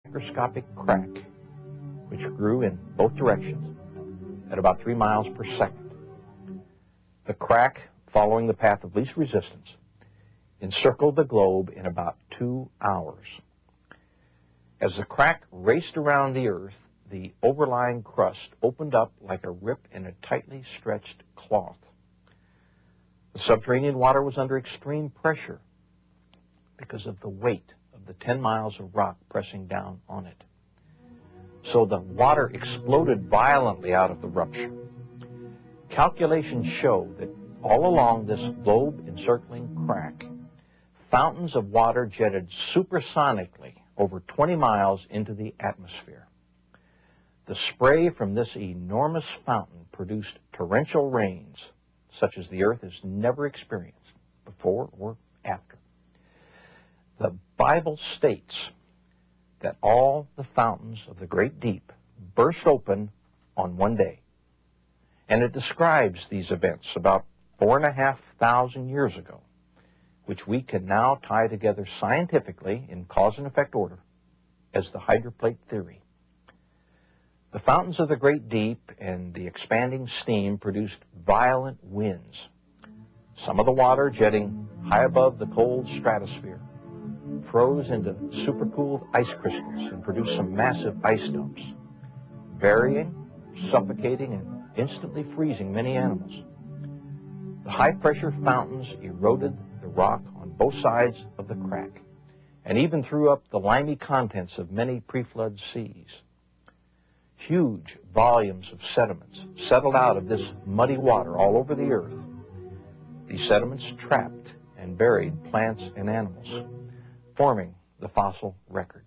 microscopic crack, which grew in both directions at about 3 miles per second. The crack, following the path of least resistance, encircled the globe in about 2 hours. As the crack raced around the Earth, the overlying crust opened up like a rip in a tightly stretched cloth. The subterranean water was under extreme pressure because of the weight of the 10 miles of rock pressing down on it. So the water exploded violently out of the rupture. Calculations show that all along this globe-encircling crack, fountains of water jetted supersonically over 20 miles into the atmosphere. The spray from this enormous fountain produced torrential rains such as the Earth has never experienced before or after. The Bible states that all the fountains of the great deep burst open on one day. And it describes these events about 4,500 years ago, which we can now tie together scientifically in cause and effect order as the hydroplate theory. The fountains of the great deep and the expanding steam produced violent winds, some of the water jetting high above the cold stratosphere, froze into supercooled ice crystals and produced some massive ice dumps, burying, suffocating, and instantly freezing many animals. The high-pressure fountains eroded the rock on both sides of the crack and even threw up the limy contents of many pre-flood seas. Huge volumes of sediments settled out of this muddy water all over the Earth. These sediments trapped and buried plants and animals, forming the fossil record.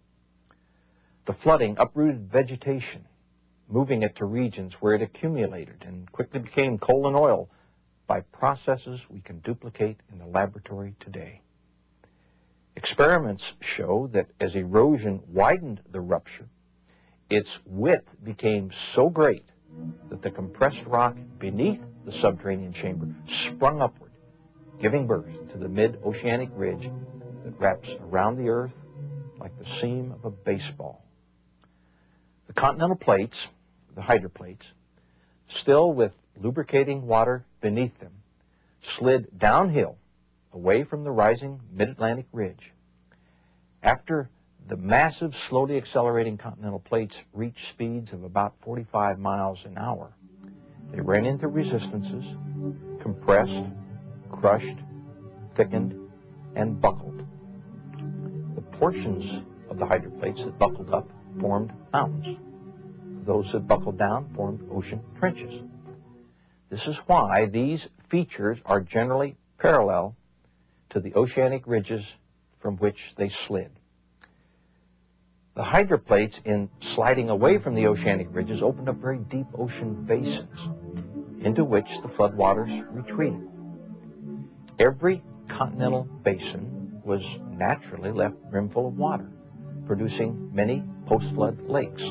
The flooding uprooted vegetation, moving it to regions where it accumulated and quickly became coal and oil by processes we can duplicate in the laboratory today. Experiments show that as erosion widened the rupture, its width became so great that the compressed rock beneath the subterranean chamber sprung upward, giving birth to the mid-oceanic ridge that wraps around the Earth like the seam of a baseball. The continental plates, the hydroplates, still with lubricating water beneath them, slid downhill away from the rising mid-Atlantic ridge. After the massive, slowly accelerating continental plates reached speeds of about 45 miles an hour, they ran into resistances, compressed, crushed, thickened, and buckled. The portions of the hydroplates that buckled up formed mountains. Those that buckled down formed ocean trenches. This is why these features are generally parallel to the oceanic ridges from which they slid. The hydroplates, in sliding away from the oceanic ridges, opened up very deep ocean basins into which the floodwaters retreated. Every continental basin was naturally left brimful of water, producing many post-flood lakes.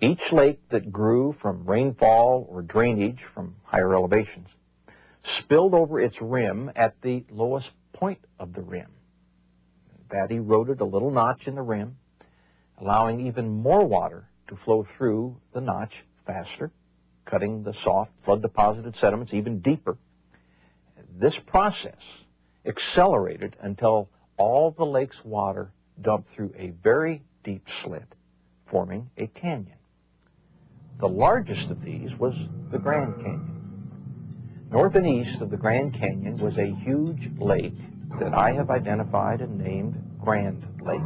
Each lake that grew from rainfall or drainage from higher elevations spilled over its rim at the lowest point of the rim. That eroded a little notch in the rim, allowing even more water to flow through the notch faster, cutting the soft flood-deposited sediments even deeper. This process accelerated until all the lake's water dumped through a very deep slit, forming a canyon. The largest of these was the Grand Canyon. North and east of the Grand Canyon was a huge lake that I have identified and named Grand Lake.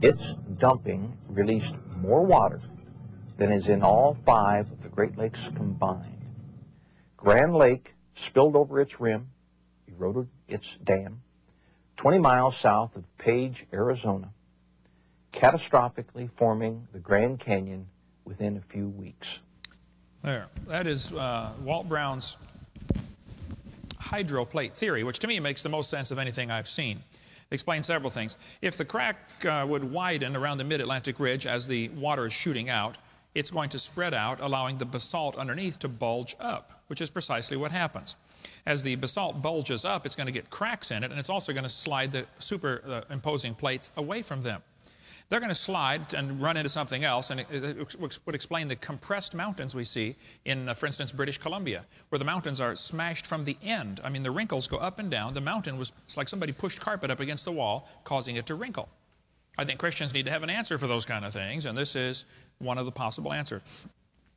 Its dumping released more water than is in all 5 of the Great Lakes combined. Grand Lake spilled over its rim, eroded its dam, 20 miles south of Page, Arizona, catastrophically forming the Grand Canyon within a few weeks. There. That is Walt Brown's hydroplate theory, which to me makes the most sense of anything I've seen. It explains several things. If the crack would widen around the mid-Atlantic ridge as the water is shooting out, it's going to spread out, allowing the basalt underneath to bulge up, which is precisely what happens. As the basalt bulges up, it's going to get cracks in it, and it's also going to slide the superimposing plates away from them. They're going to slide and run into something else, and it would explain the compressed mountains we see in, for instance, British Columbia, where the mountains are smashed from the end. I mean, the wrinkles go up and down. The mountain it's like somebody pushed carpet up against the wall, causing it to wrinkle. I think Christians need to have an answer for those kind of things, and this is one of the possible answers.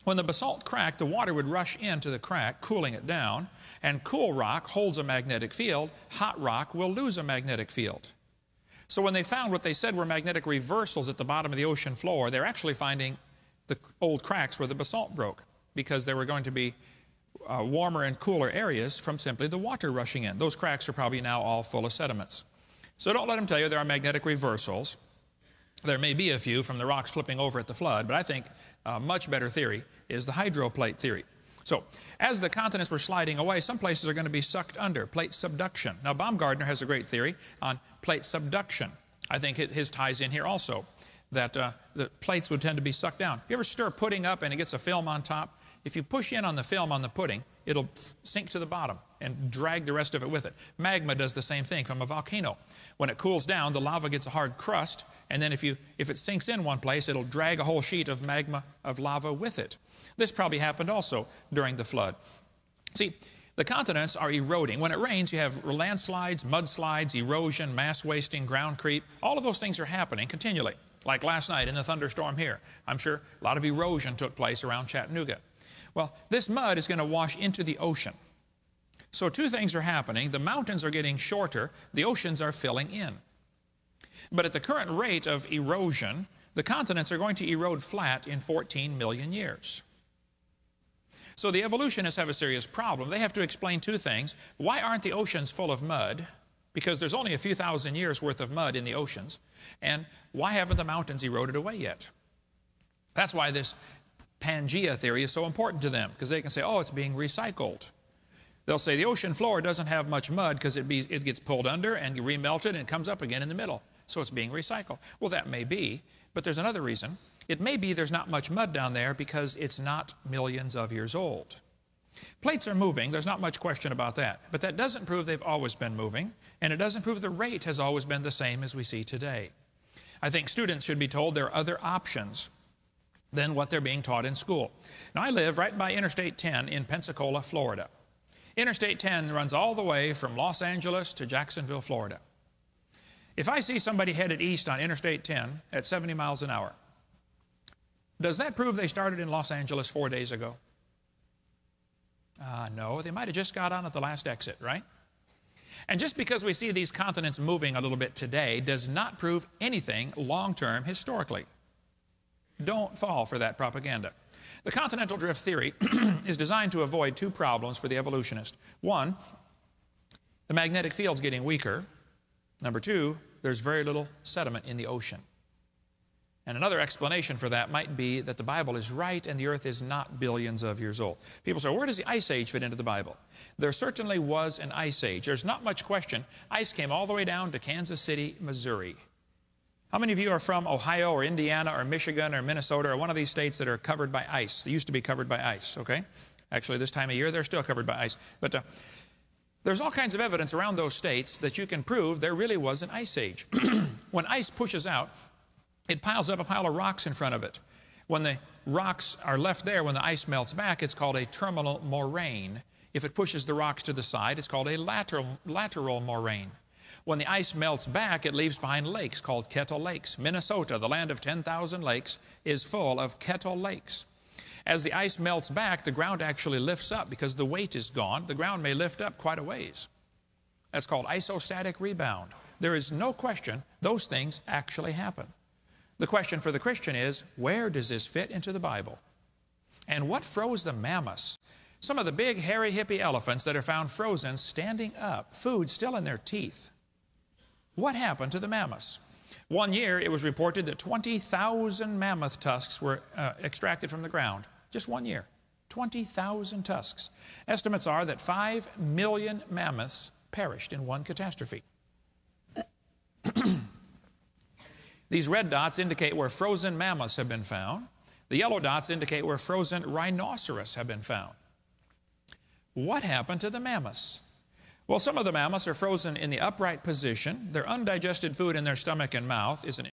When the basalt cracked, the water would rush into the crack, cooling it down, and cool rock holds a magnetic field. Hot rock will lose a magnetic field. So when they found what they said were magnetic reversals at the bottom of the ocean floor, they're actually finding the old cracks where the basalt broke, because there were going to be warmer and cooler areas from simply the water rushing in. Those cracks are probably now all full of sediments. So don't let them tell you there are magnetic reversals. There may be a few from the rocks flipping over at the flood, but I think a much better theory is the hydroplate theory. So as the continents were sliding away, some places are going to be sucked under, plate subduction. Now Baumgartner has a great theory on plate subduction. I think his ties in here also, that the plates would tend to be sucked down. You ever stir pudding up and it gets a film on top? If you push in on the film on the pudding, it'll sink to the bottom and drag the rest of it with it. Magma does the same thing from a volcano. When it cools down, the lava gets a hard crust, and then if it sinks in one place, it'll drag a whole sheet of magma, of lava with it. This probably happened also during the flood. See, the continents are eroding. When it rains, you have landslides, mudslides, erosion, mass wasting, ground creep. All of those things are happening continually. Like last night in the thunderstorm here. I'm sure a lot of erosion took place around Chattanooga. Well, this mud is going to wash into the ocean. So two things are happening. The mountains are getting shorter. The oceans are filling in. But at the current rate of erosion, the continents are going to erode flat in 14 million years. So the evolutionists have a serious problem. They have to explain two things. Why aren't the oceans full of mud? Because there's only a few thousand years worth of mud in the oceans. And why haven't the mountains eroded away yet? That's why this Pangea theory is so important to them, because they can say, oh, it's being recycled. They'll say the ocean floor doesn't have much mud because it gets pulled under and remelted and it comes up again in the middle. So it's being recycled. Well, that may be, but there's another reason. It may be there's not much mud down there because it's not millions of years old. Plates are moving, there's not much question about that. But that doesn't prove they've always been moving, and it doesn't prove the rate has always been the same as we see today. I think students should be told there are other options than what they're being taught in school. Now, I live right by Interstate 10 in Pensacola, Florida. Interstate 10 runs all the way from Los Angeles to Jacksonville, Florida. If I see somebody headed east on Interstate 10 at 70 miles an hour, does that prove they started in Los Angeles 4 days ago? No, they might have just got on at the last exit, right? And just because we see these continents moving a little bit today does not prove anything long-term historically. Don't fall for that propaganda. The continental drift theory is designed to avoid two problems for the evolutionist. One, the magnetic field's getting weaker. Number two, there's very little sediment in the ocean. And another explanation for that might be that the Bible is right and the earth is not billions of years old. People say, where does the ice age fit into the Bible? There certainly was an ice age. There's not much question. Ice came all the way down to Kansas City, Missouri. How many of you are from Ohio or Indiana or Michigan or Minnesota or one of these states that are covered by ice? They used to be covered by ice, okay? Actually, this time of year, they're still covered by ice. But there's all kinds of evidence around those states that you can prove there really was an ice age. When ice pushes out, it piles up a pile of rocks in front of it. When the rocks are left there, when the ice melts back, it's called a terminal moraine. If it pushes the rocks to the side, it's called a lateral moraine. When the ice melts back, it leaves behind lakes called kettle lakes. Minnesota, the land of 10,000 lakes, is full of kettle lakes. As the ice melts back, the ground actually lifts up because the weight is gone. The ground may lift up quite a ways. That's called isostatic rebound. There is no question those things actually happen. The question for the Christian is, where does this fit into the Bible? And what froze the mammoths? Some of the big, hairy, hippie elephants that are found frozen standing up, food still in their teeth. What happened to the mammoths? One year, it was reported that 20,000 mammoth tusks were extracted from the ground. Just 1 year. 20,000 tusks. Estimates are that 5 million mammoths perished in one catastrophe. These red dots indicate where frozen mammoths have been found. The yellow dots indicate where frozen rhinoceros have been found. What happened to the mammoths? Well, some of the mammoths are frozen in the upright position. Their undigested food in their stomach and mouth is an